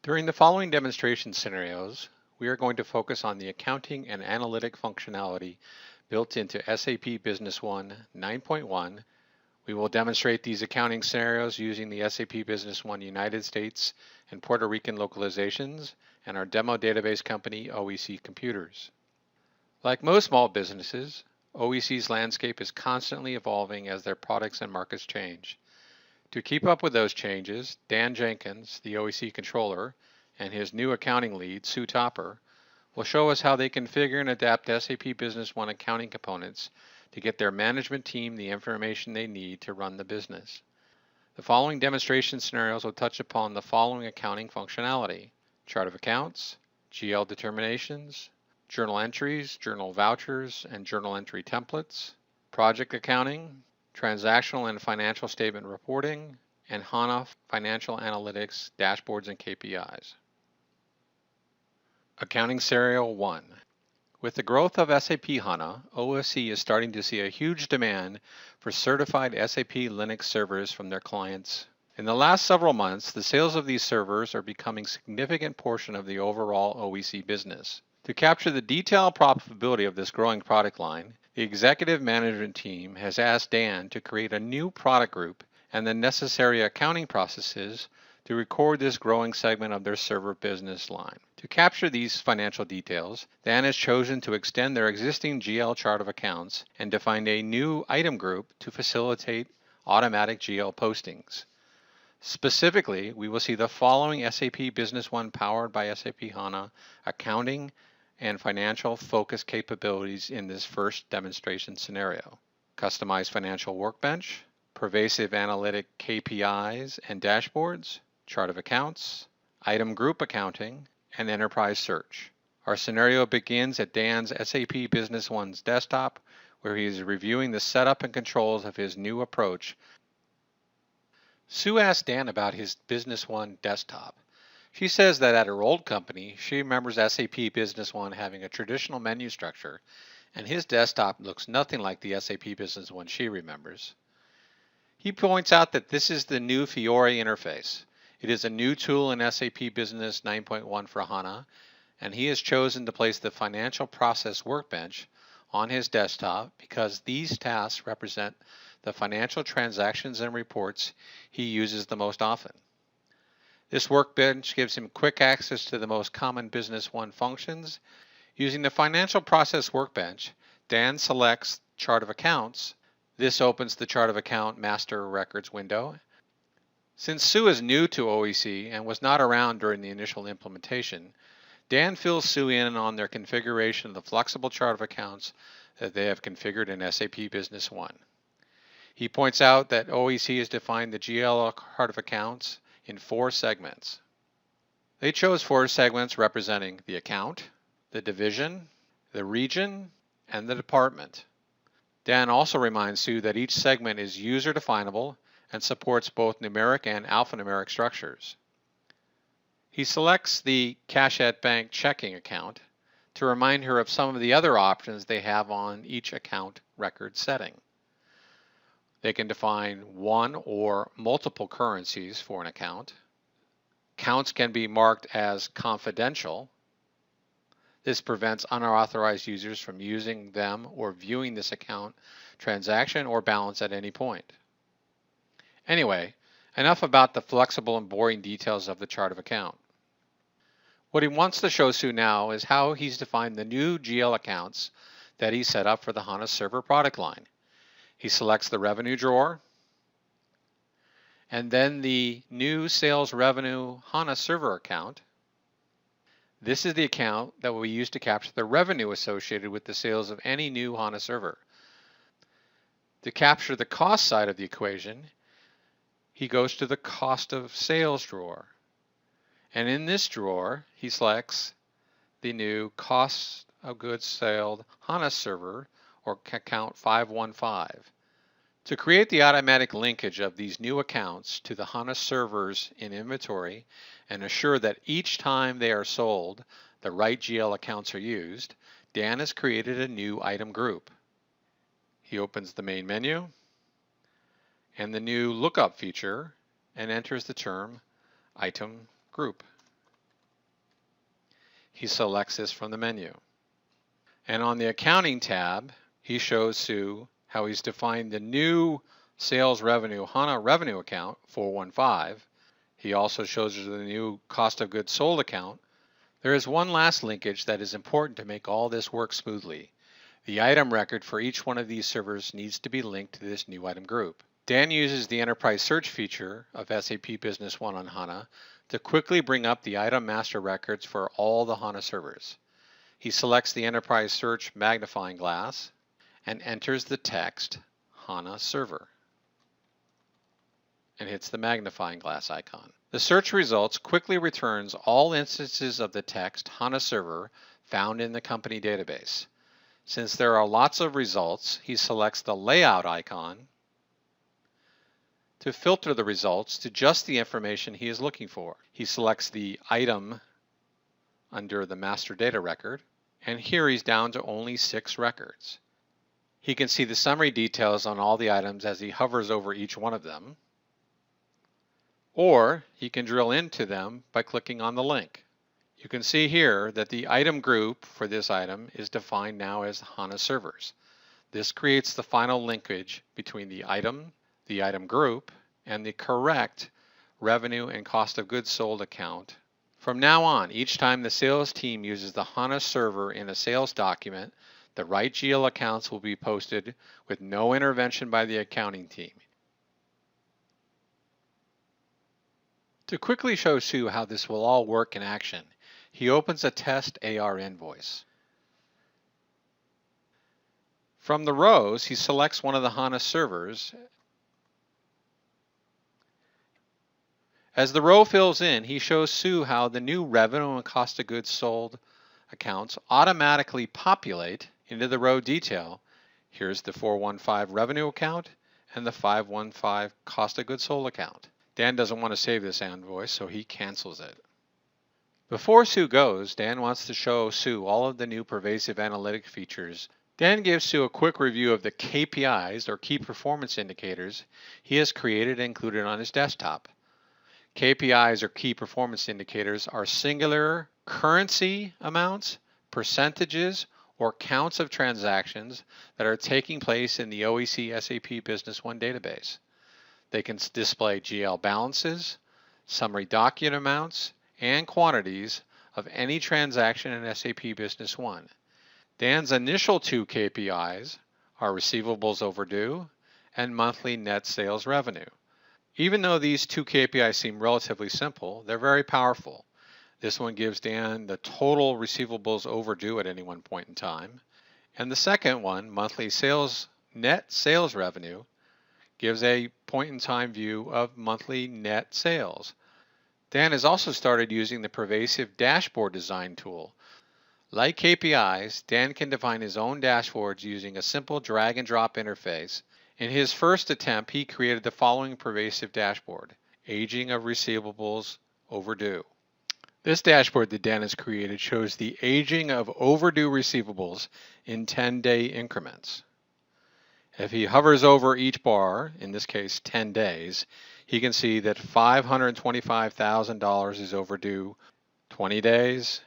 During the following demonstration scenarios, we are going to focus on the accounting and analytic functionality built into SAP Business One 9.1. We will demonstrate these accounting scenarios using the SAP Business One United States and Puerto Rican localizations and our demo database company, OEC Computers. Like most small businesses, OEC's landscape is constantly evolving as their products and markets change. To keep up with those changes, Dan Jenkins, the OEC controller, and his new accounting lead, Sue Topper, will show us how they configure and adapt SAP Business One accounting components to get their management team the information they need to run the business. The following demonstration scenarios will touch upon the following accounting functionality: chart of accounts, GL determinations, journal entries, journal vouchers, and journal entry templates, project accounting, transactional and financial statement reporting, and HANA financial analytics, dashboards, and KPIs. Accounting Scenario 1. With the growth of SAP HANA, OSC is starting to see a huge demand for certified SAP Linux servers from their clients. In the last several months, the sales of these servers are becoming a significant portion of the overall OEC business. To capture the detailed profitability of this growing product line, the executive management team has asked Dan to create a new product group and the necessary accounting processes to record this growing segment of their server business line. To capture these financial details, Dan has chosen to extend their existing GL chart of accounts and define a new item group to facilitate automatic GL postings. Specifically, we will see the following SAP Business One powered by SAP HANA accounting and financial focus capabilities in this first demonstration scenario: customized financial workbench, pervasive analytic KPIs and dashboards, chart of accounts, item group accounting, and enterprise search. Our scenario begins at Dan's SAP Business One's desktop, where he is reviewing the setup and controls of his new approach. Sue asked Dan about his Business One desktop. She says that at her old company, she remembers SAP Business One having a traditional menu structure, and his desktop looks nothing like the SAP Business One she remembers. He points out that this is the new Fiori interface. It is a new tool in SAP Business 9.1 for HANA, and he has chosen to place the Financial Process Workbench on his desktop because these tasks represent the financial transactions and reports he uses the most often. This workbench gives him quick access to the most common Business One functions. Using the Financial Process Workbench, Dan selects Chart of Accounts. This opens the Chart of Account Master Records window. Since Sue is new to OEC and was not around during the initial implementation, Dan fills Sue in on their configuration of the flexible Chart of Accounts that they have configured in SAP Business One. He points out that OEC has defined the GL Chart of Accounts in 4 segments. They chose 4 segments representing the account, the division, the region, and the department. Dan also reminds Sue that each segment is user-definable and supports both numeric and alphanumeric structures. He selects the Cash at Bank checking account to remind her of some of the other options they have on each account record setting. They can define one or multiple currencies for an account. Accounts can be marked as confidential. This prevents unauthorized users from using them or viewing this account transaction or balance at any point. Anyway, enough about the flexible and boring details of the chart of account. What he wants to show Sue now is how he's defined the new GL accounts that he set up for the HANA server product line. He selects the revenue drawer, and then the new sales revenue HANA server account. This is the account that will be used to capture the revenue associated with the sales of any new HANA server. To capture the cost side of the equation, he goes to the cost of sales drawer. And in this drawer, he selects the new cost of goods sold HANA server, or account 515. To create the automatic linkage of these new accounts to the HANA servers in inventory and assure that each time they are sold, the right GL accounts are used, Dan has created a new item group. He opens the main menu and the new lookup feature and enters the term item group. He selects this from the menu. And on the Accounting tab, he shows Sue how he's defined the new Sales Revenue HANA revenue account, 415. He also shows her the new Cost of Goods Sold account. There is one last linkage that is important to make all this work smoothly. The item record for each one of these servers needs to be linked to this new item group. Dan uses the Enterprise Search feature of SAP Business One on HANA to quickly bring up the item master records for all the HANA servers. He selects the Enterprise Search magnifying glass and enters the text HANA server and hits the magnifying glass icon. The search results quickly returns all instances of the text HANA server found in the company database. Since there are lots of results, he selects the layout icon to filter the results to just the information he is looking for. He selects the item under the master data record, and here he's down to only 6 records. He can see the summary details on all the items as he hovers over each one of them, or he can drill into them by clicking on the link. You can see here that the item group for this item is defined now as HANA servers. This creates the final linkage between the item group, and the correct revenue and cost of goods sold account. From now on, each time the sales team uses the HANA server in a sales document, the right GL accounts will be posted with no intervention by the accounting team. To quickly show Sue how this will all work in action, he opens a test AR invoice. From the rows, he selects one of the HANA servers. As the row fills in, he shows Sue how the new revenue and cost of goods sold accounts automatically populate into the row detail. Here's the 415 revenue account and the 515 cost of goods sold account. Dan doesn't want to save this invoice, so he cancels it. Before Sue goes, Dan wants to show Sue all of the new pervasive analytic features. Dan gives Sue a quick review of the KPIs, or key performance indicators, he has created and included on his desktop. KPIs, or key performance indicators, are singular currency amounts, percentages, or counts of transactions that are taking place in the OEC SAP Business One database. They can display GL balances, summary document amounts, and quantities of any transaction in SAP Business One. Dan's initial 2 KPIs are receivables overdue and monthly net sales revenue. Even though these 2 KPIs seem relatively simple, they're very powerful. This one gives Dan the total receivables overdue at any one point in time. And the second one, monthly net sales revenue, gives a point-in-time view of monthly net sales. Dan has also started using the pervasive dashboard design tool. Like KPIs, Dan can define his own dashboards using a simple drag-and-drop interface. In his first attempt, he created the following pervasive dashboard: aging of receivables overdue. This dashboard that Dan has created shows the aging of overdue receivables in 10-day increments. If he hovers over each bar, in this case 10 days, he can see that $525,000 is overdue 20 days,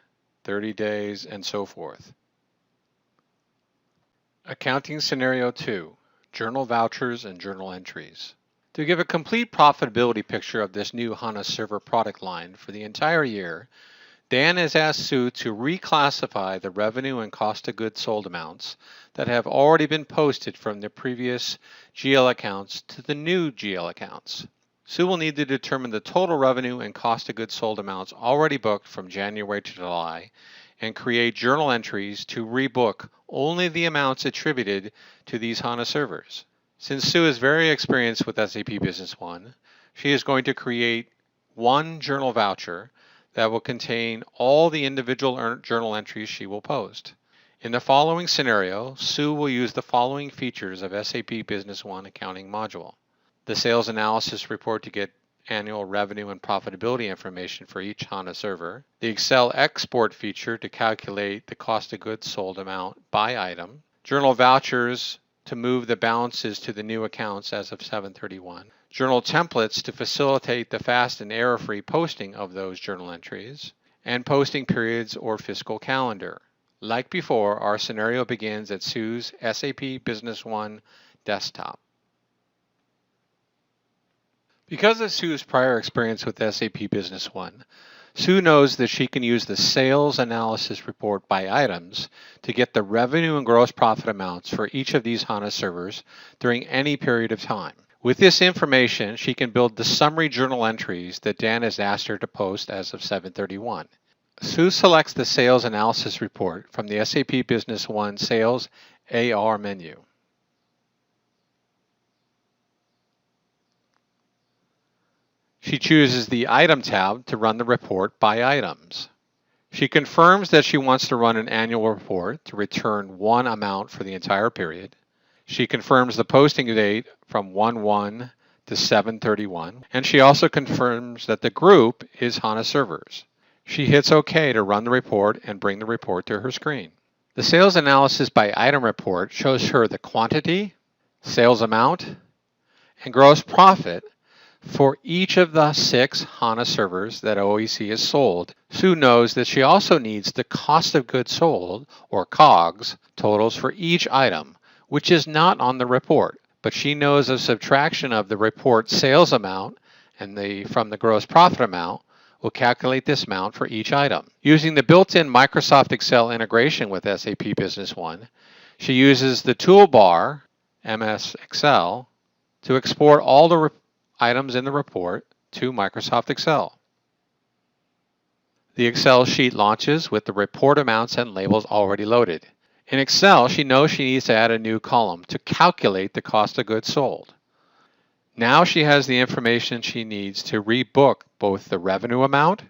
30 days, and so forth. Accounting Scenario 2, Journal Vouchers and Journal Entries. To give a complete profitability picture of this new HANA server product line for the entire year, Dan has asked Sue to reclassify the revenue and cost of goods sold amounts that have already been posted from the previous GL accounts to the new GL accounts. Sue will need to determine the total revenue and cost of goods sold amounts already booked from January to July and create journal entries to rebook only the amounts attributed to these HANA servers. Since Sue is very experienced with SAP Business One, she is going to create one journal voucher that will contain all the individual journal entries she will post. In the following scenario, Sue will use the following features of SAP Business One accounting module: the sales analysis report to get annual revenue and profitability information for each HANA server, the Excel export feature to calculate the cost of goods sold amount by item, journal vouchers to move the balances to the new accounts as of 7/31, journal templates to facilitate the fast and error-free posting of those journal entries, and posting periods or fiscal calendar. Like before, our scenario begins at Sue's SAP Business One desktop. Because of Sue's prior experience with SAP Business One, Sue knows that she can use the sales analysis report by items to get the revenue and gross profit amounts for each of these HANA servers during any period of time. With this information, she can build the summary journal entries that Dan has asked her to post as of 7/31. Sue selects the sales analysis report from the SAP Business One Sales AR menu. She chooses the Item tab to run the report by items. She confirms that she wants to run an annual report to return one amount for the entire period. She confirms the posting date from 1/1 to 7/31, and she also confirms that the group is HANA servers. She hits OK to run the report and bring the report to her screen. The sales analysis by item report shows her the quantity, sales amount, and gross profit for each of the 6 HANA servers that OEC has sold. Sue knows that she also needs the cost of goods sold, or COGS, totals for each item, which is not on the report, but she knows a subtraction of the report sales amount and from the gross profit amount will calculate this amount for each item. Using the built-in Microsoft Excel integration with SAP Business One, she uses the toolbar, MS Excel, to export all the items in the report to Microsoft Excel. The Excel sheet launches with the report amounts and labels already loaded. In Excel, she knows she needs to add a new column to calculate the cost of goods sold. Now she has the information she needs to rebook both the revenue amount,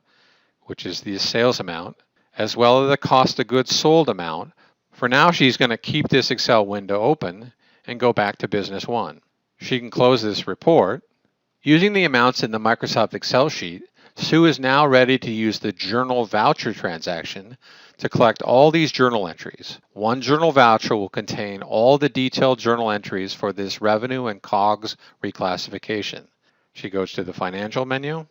which is the sales amount, as well as the cost of goods sold amount. For now, she's going to keep this Excel window open and go back to Business One. She can close this report. Using the amounts in the Microsoft Excel sheet, Sue is now ready to use the journal voucher transaction to collect all these journal entries. One journal voucher will contain all the detailed journal entries for this revenue and COGS reclassification. She goes to the Financial menu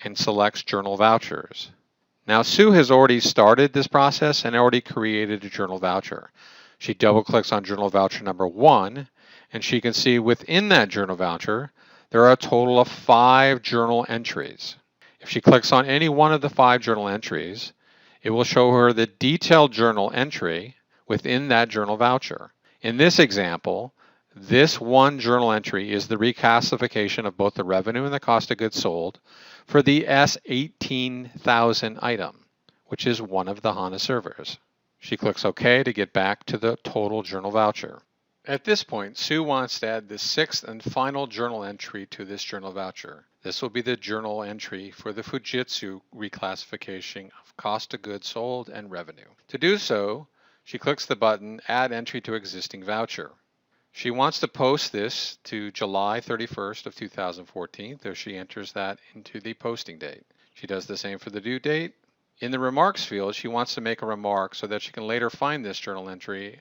and selects Journal Vouchers. Now Sue has already started this process and already created a journal voucher. She double-clicks on journal voucher number 1, and she can see within that journal voucher, there are a total of 5 journal entries. If she clicks on any one of the 5 journal entries, it will show her the detailed journal entry within that journal voucher. In this example, this one journal entry is the reclassification of both the revenue and the cost of goods sold for the S18,000 item, which is one of the HANA servers. She clicks OK to get back to the total journal voucher. At this point, Sue wants to add the 6th and final journal entry to this journal voucher. This will be the journal entry for the Fujitsu reclassification of cost of goods sold and revenue. To do so, she clicks the button Add Entry to Existing Voucher. She wants to post this to July 31st of 2014, so she enters that into the posting date. She does the same for the due date. In the remarks field, she wants to make a remark so that she can later find this journal entry.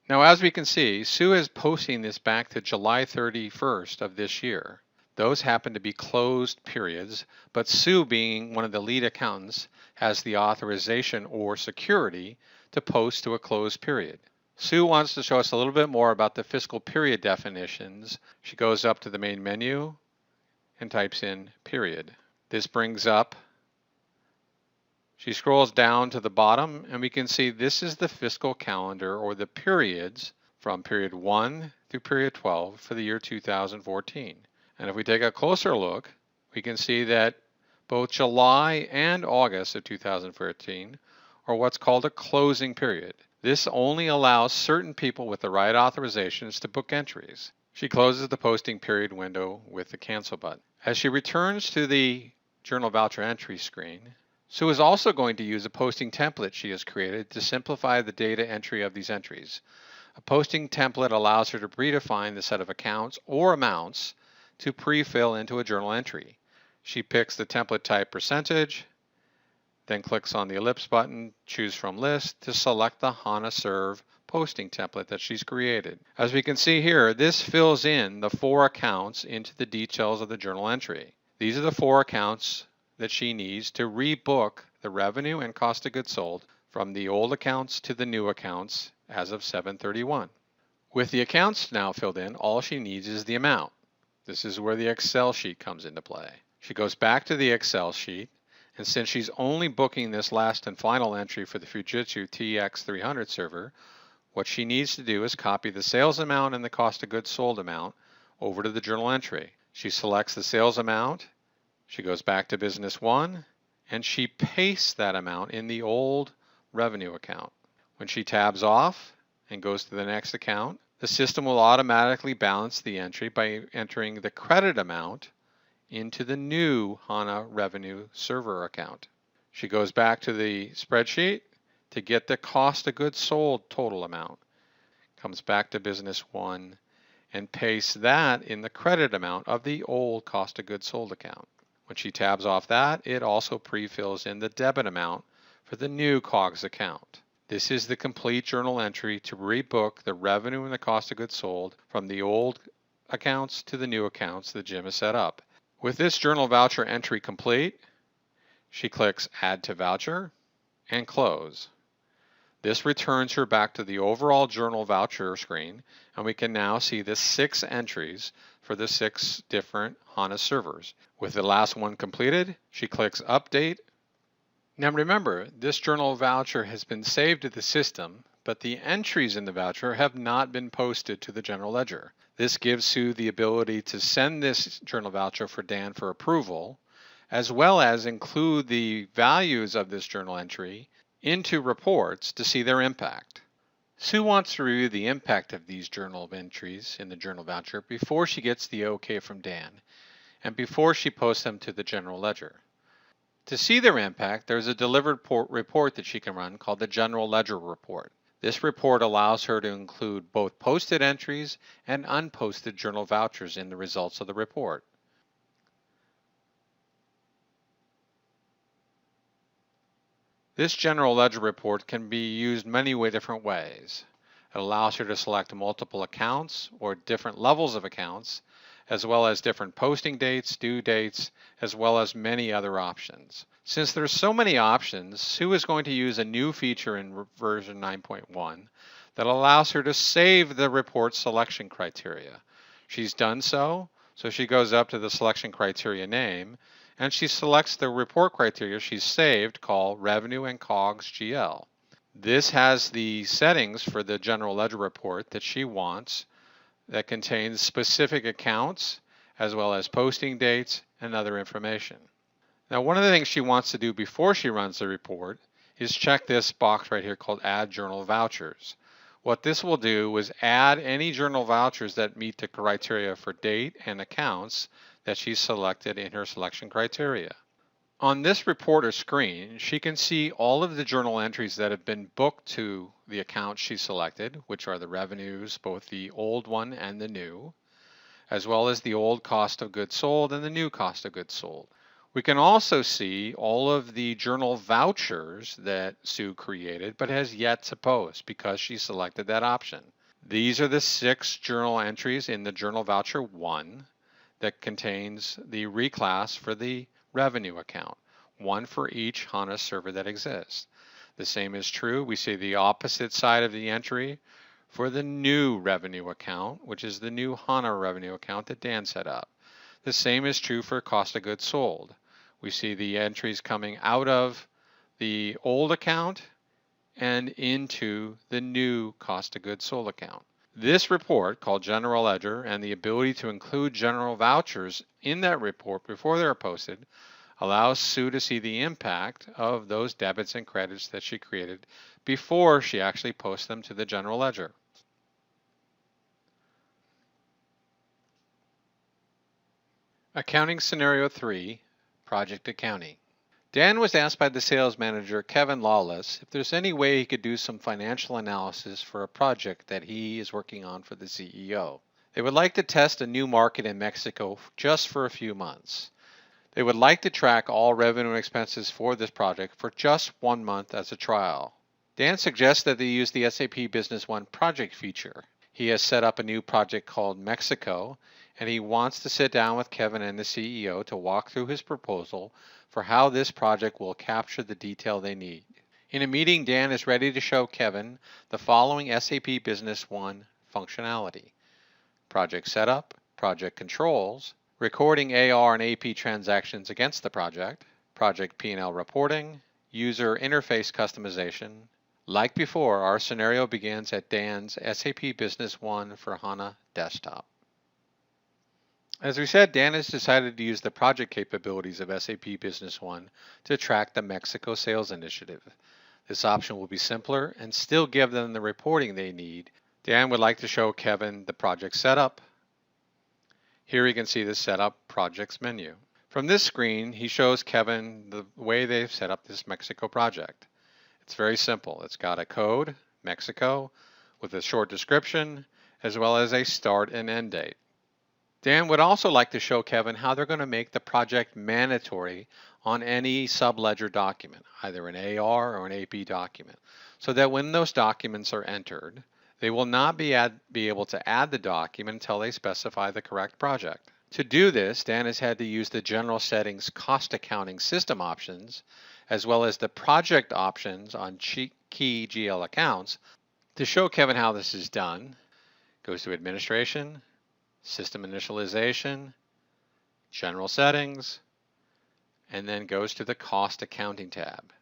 Now, as we can see, Sue is posting this back to July 31st of this year. Those happen to be closed periods, but Sue, being one of the lead accountants, has the authorization or security to post to a closed period. Sue wants to show us a little bit more about the fiscal period definitions. She goes up to the main menu and types in period. This brings up, she scrolls down to the bottom, and we can see this is the fiscal calendar, or the periods from period 1 through period 12 for the year 2014. And if we take a closer look, we can see that both July and August of 2014 are what's called a closing period. This only allows certain people with the right authorizations to book entries. She closes the posting period window with the cancel button. As she returns to the journal voucher entry screen, Sue is also going to use a posting template she has created to simplify the data entry of these entries. A posting template allows her to predefine the set of accounts or amounts to pre-fill into a journal entry. She picks the template type percentage, then clicks on the ellipse button, choose from list to select the HANA Serve posting template that she's created. As we can see here, this fills in the 4 accounts into the details of the journal entry. These are the 4 accounts that she needs to rebook the revenue and cost of goods sold from the old accounts to the new accounts as of 7/31. With the accounts now filled in, all she needs is the amount. This is where the Excel sheet comes into play. She goes back to the Excel sheet, and since she's only booking this last and final entry for the Fujitsu TX300 server, what she needs to do is copy the sales amount and the cost of goods sold amount over to the journal entry. She selects the sales amount, she goes back to Business One, and she pastes that amount in the old revenue account. When she tabs off and goes to the next account, the system will automatically balance the entry by entering the credit amount into the new HANA revenue server account. She goes back to the spreadsheet to get the cost of goods sold total amount, comes back to Business One, and pastes that in the credit amount of the old cost of goods sold account. When she tabs off that, it also pre-fills in the debit amount for the new COGS account. This is the complete journal entry to rebook the revenue and the cost of goods sold from the old accounts to the new accounts that Jim has set up. With this journal voucher entry complete, she clicks Add to Voucher and Close. This returns her back to the overall journal voucher screen, and we can now see the 6 entries for the 6 different HANA servers. With the last one completed, she clicks Update. Now remember, this journal voucher has been saved to the system, but the entries in the voucher have not been posted to the general ledger. This gives Sue the ability to send this journal voucher for Dan for approval, as well as include the values of this journal entry into reports to see their impact. Sue wants to review the impact of these journal entries in the journal voucher before she gets the OK from Dan and before she posts them to the general ledger. To see their impact, there's a delivered report that she can run called the General Ledger Report. This report allows her to include both posted entries and unposted journal vouchers in the results of the report. This General Ledger Report can be used many different ways. It allows her to select multiple accounts or different levels of accounts, as well as different posting dates, due dates, as well as many other options. Since there's so many options, Sue is going to use a new feature in version 9.1 that allows her to save the report selection criteria. She's done so she goes up to the selection criteria name, and she selects the report criteria she's saved called Revenue and COGS GL. This has the settings for the General Ledger Report that she wants that contains specific accounts as well as posting dates and other information. Now, one of the things she wants to do before she runs the report is check this box right here called Add Journal Vouchers. What this will do is add any journal vouchers that meet the criteria for date and accounts that she selected in her selection criteria. On this reporter screen, she can see all of the journal entries that have been booked to the account she selected, which are the revenues, both the old one and the new, as well as the old cost of goods sold and the new cost of goods sold. We can also see all of the journal vouchers that Sue created but has yet to post because she selected that option. These are the 6 journal entries in the Journal Voucher 1 that contains the reclass for the revenue account, one for each HANA server that exists. The same is true, we see the opposite side of the entry for the new revenue account, which is the new HANA revenue account that Dan set up. The same is true for cost of goods sold. We see the entries coming out of the old account and into the new cost of goods sold account. This report, called General Ledger, and the ability to include general vouchers in that report before they're posted, allows Sue to see the impact of those debits and credits that she created before she actually posts them to the general ledger. Accounting Scenario 3, Project Accounting. Dan was asked by the sales manager, Kevin Lawless, if there's any way he could do some financial analysis for a project that he is working on for the CEO. They would like to test a new market in Mexico just for a few months. They would like to track all revenue and expenses for this project for just 1 month as a trial. Dan suggests that they use the SAP Business One project feature. He has set up a new project called Mexico, and he wants to sit down with Kevin and the CEO to walk through his proposal for how this project will capture the detail they need. In a meeting, Dan is ready to show Kevin the following SAP Business One functionality: project setup, project controls, recording AR and AP transactions against the project P&L reporting, user interface customization. Like before, our scenario begins at Dan's SAP Business One for HANA desktop. As we said, Dan has decided to use the project capabilities of SAP Business One to track the Mexico sales initiative. This option will be simpler and still give them the reporting they need. Dan would like to show Kevin the project setup. Here you can see the Setup Projects menu. From this screen, he shows Kevin the way they've set up this Mexico project. It's very simple. It's got a code, Mexico, with a short description, as well as a start and end date. Dan would also like to show Kevin how they're going to make the project mandatory on any subledger document, either an AR or an AP document, so that when those documents are entered, they will not be able to add the document until they specify the correct project. To do this, Dan has had to use the General Settings Cost Accounting System options, as well as the project options on key GL accounts. To show Kevin how this is done, goes to Administration, System Initialization, General Settings, and then goes to the Cost Accounting tab.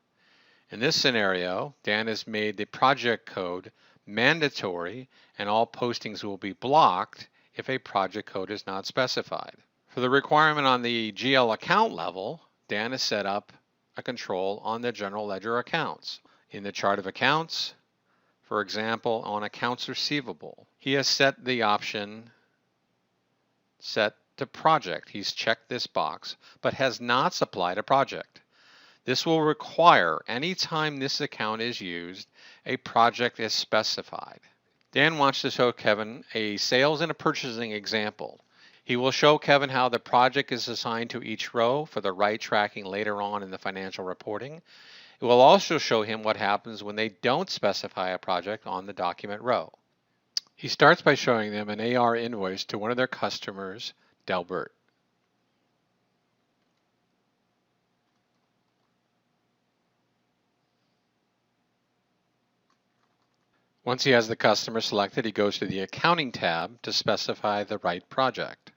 In this scenario, Dan has made the project code mandatory, and all postings will be blocked if a project code is not specified. For the requirement on the GL account level, Dan has set up a control on the general ledger accounts. In the chart of accounts, for example, on accounts receivable, he has set the option set to project. He's checked this box, but has not supplied a project. This will require anytime this account is used, a project is specified. Dan wants to show Kevin a sales and a purchasing example. He will show Kevin how the project is assigned to each row for the right tracking later on in the financial reporting. It will also show him what happens when they don't specify a project on the document row. He starts by showing them an AR invoice to one of their customers, Delbert. Once he has the customer selected, he goes to the Accounting tab to specify the right project.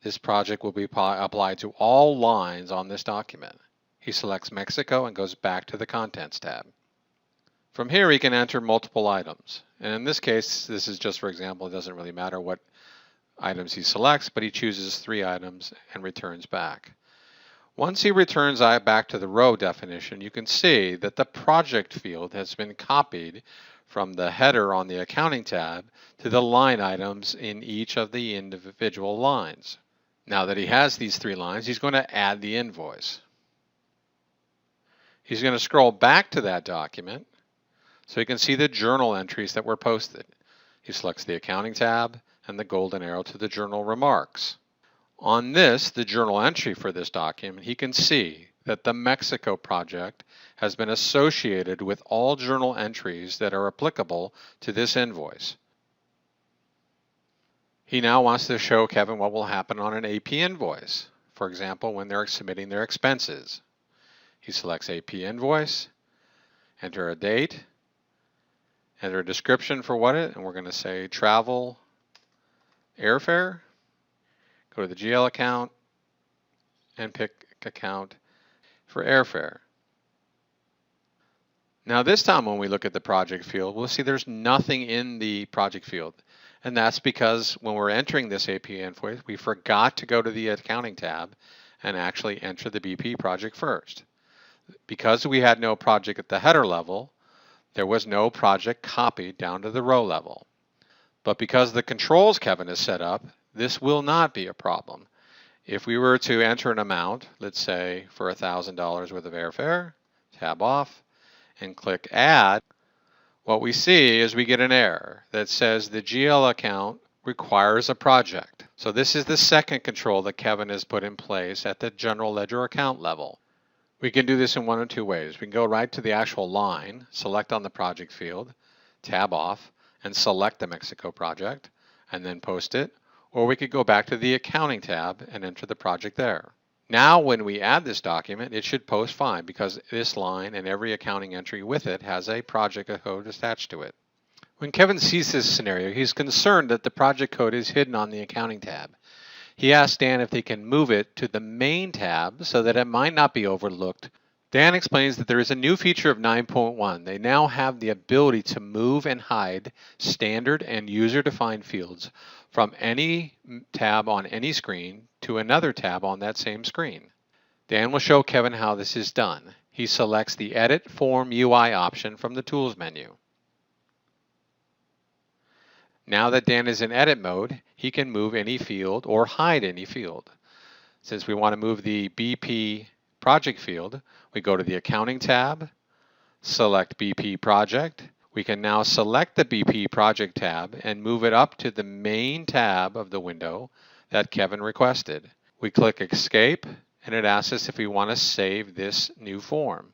This project will be applied to all lines on this document. He selects Mexico and goes back to the Contents tab. From here, he can enter multiple items. And in this case, this is just for example, it doesn't really matter what items he selects, but he chooses 3 items and returns back. Once he returns back to the row definition, you can see that the project field has been copied from the header on the Accounting tab to the line items in each of the individual lines. Now that he has these 3 lines, he's going to add the invoice. He's going to scroll back to that document so you can see the journal entries that were posted. He selects the Accounting tab and the golden arrow to the journal remarks. On this, the journal entry for this document, he can see that the Mexico project has been associated with all journal entries that are applicable to this invoice. He now wants to show Kevin what will happen on an AP invoice, for example, when they're submitting their expenses. He selects AP invoice, enter a date, enter a description for and we're going to say travel airfare. Go to the GL account and pick account for airfare. Now this time when we look at the project field, we'll see there's nothing in the project field. And that's because when we're entering this AP invoice, we forgot to go to the Accounting tab and actually enter the BP project first. Because we had no project at the header level, there was no project copied down to the row level. But because the controls Kevin has set up, this will not be a problem. If we were to enter an amount, let's say for $1,000 worth of airfare, tab off, and click Add, what we see is we get an error that says the GL account requires a project. So this is the second control that Kevin has put in place at the general ledger account level. We can do this in one of 2 ways. We can go right to the actual line, select on the project field, tab off, and select the Mexico project, and then post it. or we could go back to the Accounting tab and enter the project there. Now when we add this document, it should post fine because this line and every accounting entry with it has a project code attached to it. When Kevin sees this scenario, he's concerned that the project code is hidden on the Accounting tab. He asks Dan if they can move it to the Main tab so that it might not be overlooked. Dan explains that there is a new feature of 9.1. They now have the ability to move and hide standard and user-defined fields from any tab on any screen to another tab on that same screen. Dan will show Kevin how this is done. He selects the Edit Form UI option from the Tools menu. Now that Dan is in edit mode, he can move any field or hide any field. Since we want to move the BP project field, we go to the Accounting tab, select BP Project. We can now select the BP Project tab and move it up to the main tab of the window that Kevin requested. We click Escape, and it asks us if we want to save this new form.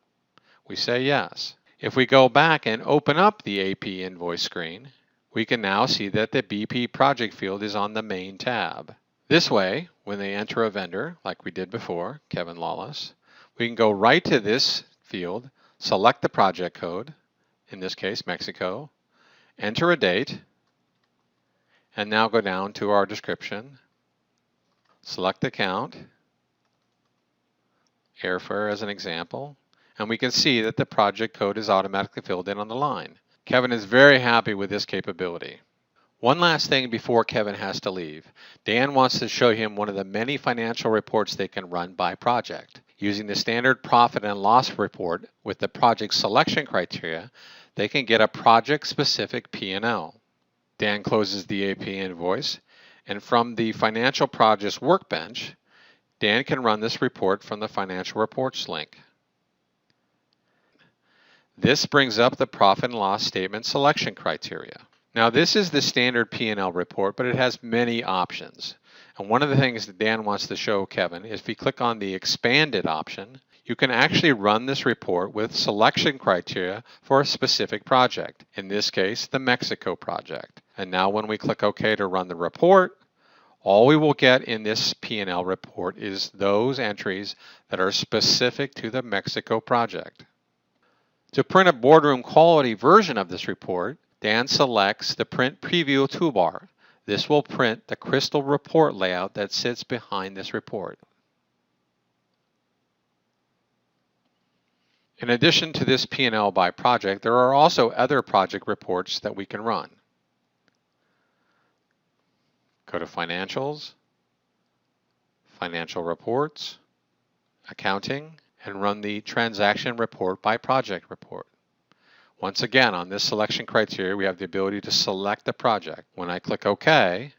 We say yes. If we go back and open up the AP invoice screen, we can now see that the BP project field is on the main tab. This way, when they enter a vendor, like we did before, Kevin Lawless, we can go right to this field, select the project code, in this case Mexico, enter a date, and now go down to our description, select account, airfare as an example, and we can see that the project code is automatically filled in on the line. Kevin is very happy with this capability. One last thing before Kevin has to leave. Dan wants to show him one of the many financial reports they can run by project. Using the standard profit and loss report with the project selection criteria, they can get a project-specific P&L. Dan closes the AP invoice, and from the Financial Projects Workbench, Dan can run this report from the Financial Reports link. This brings up the profit and loss statement selection criteria. Now this is the standard P&L report, but it has many options. And one of the things that Dan wants to show Kevin is if you click on the expanded option, you can actually run this report with selection criteria for a specific project. In this case, the Mexico project. And now when we click OK to run the report, all we will get in this P&L report is those entries that are specific to the Mexico project. To print a boardroom quality version of this report, Dan selects the Print Preview toolbar. This will print the crystal report layout that sits behind this report. In addition to this P&L by project, there are also other project reports that we can run. Go to Financials, Financial Reports, Accounting, and run the Transaction Report by Project report. Once again, on this selection criteria, we have the ability to select the project. When I click OK,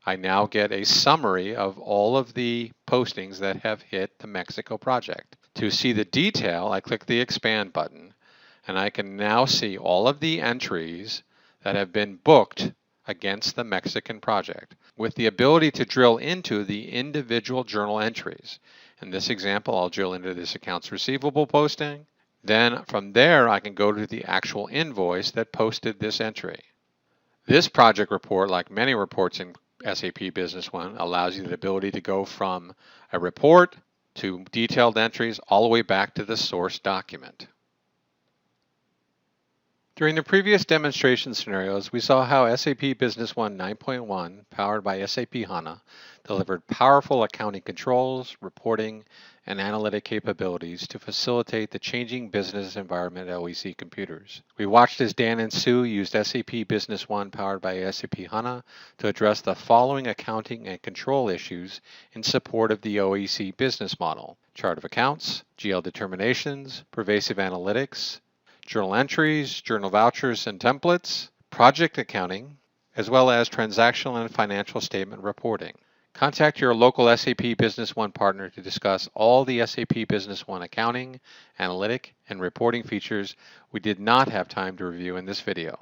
I now get a summary of all of the postings that have hit the Mexico project. To see the detail, I click the Expand button, and I can now see all of the entries that have been booked against the Mexican project, with the ability to drill into the individual journal entries. In this example, I'll drill into this accounts receivable posting. Then from there, I can go to the actual invoice that posted this entry. This project report, like many reports in SAP Business One, allows you the ability to go from a report to detailed entries all the way back to the source document. During the previous demonstration scenarios, we saw how SAP Business One 9.1, powered by SAP HANA, delivered powerful accounting controls, reporting, and analytic capabilities to facilitate the changing business environment at OEC computers. We watched as Dan and Sue used SAP Business One, powered by SAP HANA, to address the following accounting and control issues in support of the OEC business model: chart of accounts, GL determinations, pervasive analytics, journal entries, journal vouchers and templates, project accounting, as well as transactional and financial statement reporting. Contact your local SAP Business One partner to discuss all the SAP Business One accounting, analytic, and reporting features we did not have time to review in this video.